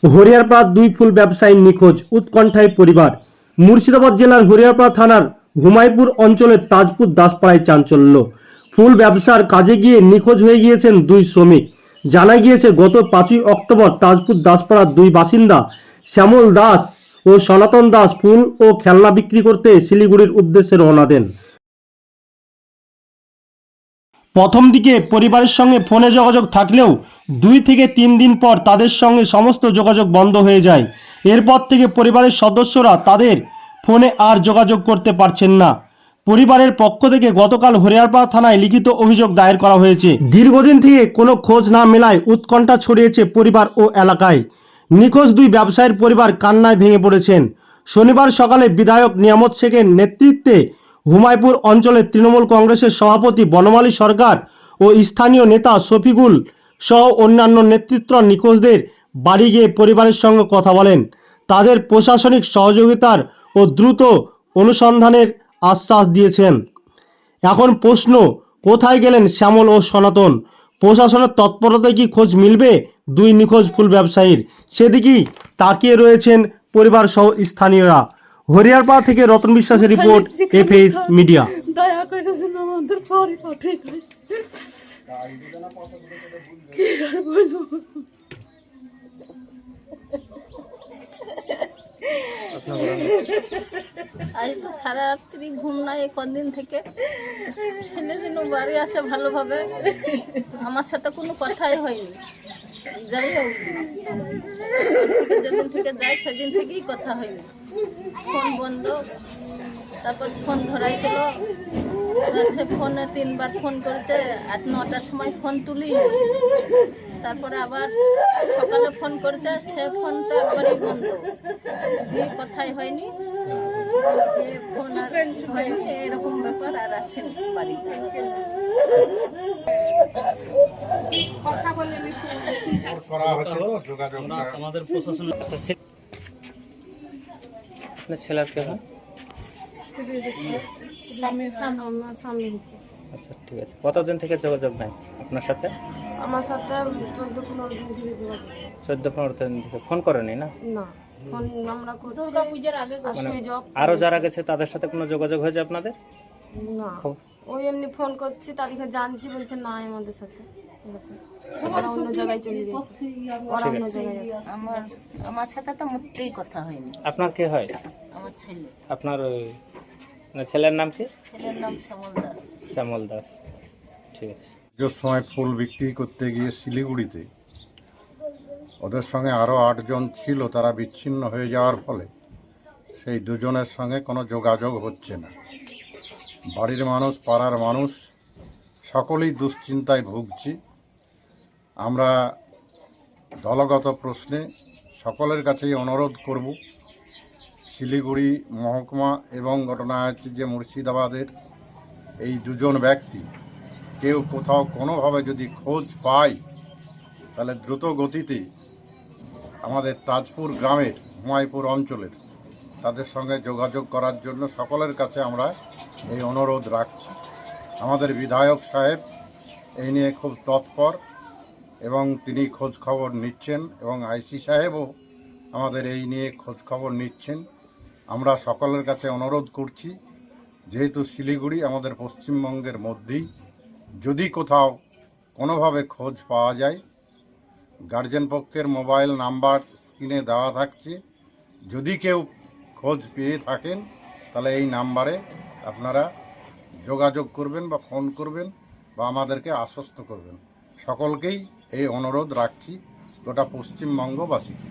হরিয়ারপাড়া দুই ফুল ব্যবসায়ী নিখোঁজ, উৎকণ্ঠায় পরিবার। মুর্শিদাবাদ জেলার হরিয়ারপাড়া থানার হুমায়পুর অঞ্চলের তাজপুর দাসপাড়ায় চাঞ্চল্য। ফুল ব্যবসার কাজে গিয়ে নিখোঁজ হয়ে গিয়েছেন দুই শ্রমিক। জানা গিয়েছে গত 5ই অক্টোবর তাজপুর দাসপাড়ার দুই বাসিন্দা শ্যামল দাস ও সনাতন দাস ফুল ও খেলনা বিক্রি করতে শিলিগুড়ির উদ্দেশ্যে রওনা দেন। প্রথম দিকে পরিবারের সঙ্গে ফোনে যোগাযোগ থাকলেও 2 থেকে 3 দিন পর তাদের সঙ্গে সমস্ত যোগাযোগ বন্ধ হয়ে যায়। এরপর থেকে পরিবারের সদস্যরা তাদের ফোনে আর যোগাযোগ করতে পারছেন না। পরিবারের পক্ষ থেকে গতকাল হরিয়ারপাড়া থানায় লিখিত অভিযোগ দায়ের করা হয়েছে। দীর্ঘদিন থেকে কোনো খোঁজ না মেলায় উৎকণ্ঠা ছড়িয়েছে পরিবার ও এলাকায়। নিখোঁজ দুই ব্যবসায়ীর পরিবার কান্নায় ভেঙে পড়েছেন। শনিবার সকালে বিধায়ক নিয়ামত শেখের নেতৃত্বে হুমায়পুর অঞ্চলের তৃণমূল কংগ্রেসের সভাপতি বনমালী সরকার ও স্থানীয় নেতা শফিকুল সহ অন্যান্য নেতৃত্ব নিখোঁজদের বাড়ি গিয়ে পরিবারের সঙ্গে কথা বলেন। তাদের প্রশাসনিক সহযোগিতার ও দ্রুত অনুসন্ধানের আশ্বাস দিয়েছেন। এখন প্রশ্ন, কোথায় গেলেন শ্যামল ও সনাতন? প্রশাসনের তৎপরতায় কি খোঁজ মিলবে দুই নিখোঁজ ফুল ব্যবসায়ীর? সেদিকেই তাকিয়ে রয়েছেন পরিবার সহ স্থানীয়রা। হরিয়ারপাড়া থেকে রতন বিশ্বাসের রিপোর্ট, এফএস মিডিয়া। দয়া করে যেন আমাদের পরে পাঠিয়ে দেয়। কি আর বলবো? আজ তো সারা রাত্রি ঘুম নাই কদিন থেকে। ছেলে যেন বাড়ি আসে ভালোভাবে, আমার সাথে কোনো কথাই হয়নি। যাই হোক, যেদিন থেকে যাই সেদিন থেকেই কথা হয়নি। ফোন বন্ধ, তারপর ফোন ধরাইছিল, সে ফোনে 3বার ফোন করেছে। 8-9টার সময় ফোন তুলি, তারপরে আবার সকালে ফোন করেছে, সে ফোনটা একবারই বন্ধ, দিয়ে কথাই হয়নি। ফোন আর হয়নি, এরকম ব্যাপার। আর আসেনি বাড়িতে। আমাদের প্রশাসন ছেলের কে হয়? আচ্ছা, ঠিক আছে। কতদিন থেকে যোগাযোগ নাই আপনার সাথে? আমার সাথে 14-15 দিন থেকে যোগাযোগ। 14-15 দিন থেকে ফোন করেনি না? না, ফোন আমরা করছি পূজার আগে। আরো যারা গেছে তাদের সাথে কোনো যোগাযোগ হয়েছে আপনাদের? না, ওই এমনি ফোন করছি, তাদেরকে জানছি, বলছে না আমাদের সাথে। ওরা অন্য জায়গায় চলে গেছে, ওরা অন্য জায়গায় আছে। আমার সাথে তো মোটেই কথা হয়নি। আপনার কে হয়? আমার ছেলে। আপনার ছেলের নাম কি? ছেলের নাম শ্যামল দাস। শ্যামল দাস, ঠিক আছে। পুজোর সময় ফুল বিক্রি করতে গিয়ে শিলিগুড়িতে ওদের সঙ্গে আরও 8 জন ছিল, তারা বিচ্ছিন্ন হয়ে যাওয়ার ফলে সেই দুজনের সঙ্গে কোনো যোগাযোগ হচ্ছে না। বাড়ির মানুষ, পাড়ার মানুষ সকলেই দুশ্চিন্তায় ভুগছি। আমরা দলগত প্রশ্নে সকলের কাছেই অনুরোধ করব, শিলিগুড়ি মহকুমা এবং ঘটনা হচ্ছে যে মুর্শিদাবাদের এই দুজন ব্যক্তি কেউ কোথাও কোনোভাবে যদি খোঁজ পায়, তাহলে দ্রুত গতিতে আমাদের তাজপুর গ্রামের হুমায়পুর অঞ্চলের তাদের সঙ্গে যোগাযোগ করার জন্য সকলের কাছে আমরা এই অনুরোধ রাখছি। আমাদের বিধায়ক সাহেব এই নিয়ে খুব তৎপর এবং তিনি খোঁজ খবর নিচ্ছেন, এবং আইসি সাহেবও আমাদের এই নিয়ে খোঁজ খবর নিচ্ছেন। আমরা সকলের কাছে অনুরোধ করছি, যেহেতু শিলিগুড়ি আমাদের পশ্চিমবঙ্গের মধ্যেই, যদি কোথাও কোনোভাবে খোঁজ পাওয়া যায়, গার্জেন পক্ষের মোবাইল নাম্বার স্ক্রিনে দেওয়া থাকছে। যদি কেউ খোঁজ পেয়ে থাকেন তাহলে এই নাম্বারে আপনারা যোগাযোগ করবেন বা ফোন করবেন বা আমাদেরকে আশ্বস্ত করবেন। সকলকেই এই অনুরোধ রাখছি, গোটা পশ্চিমবঙ্গবাসীকে।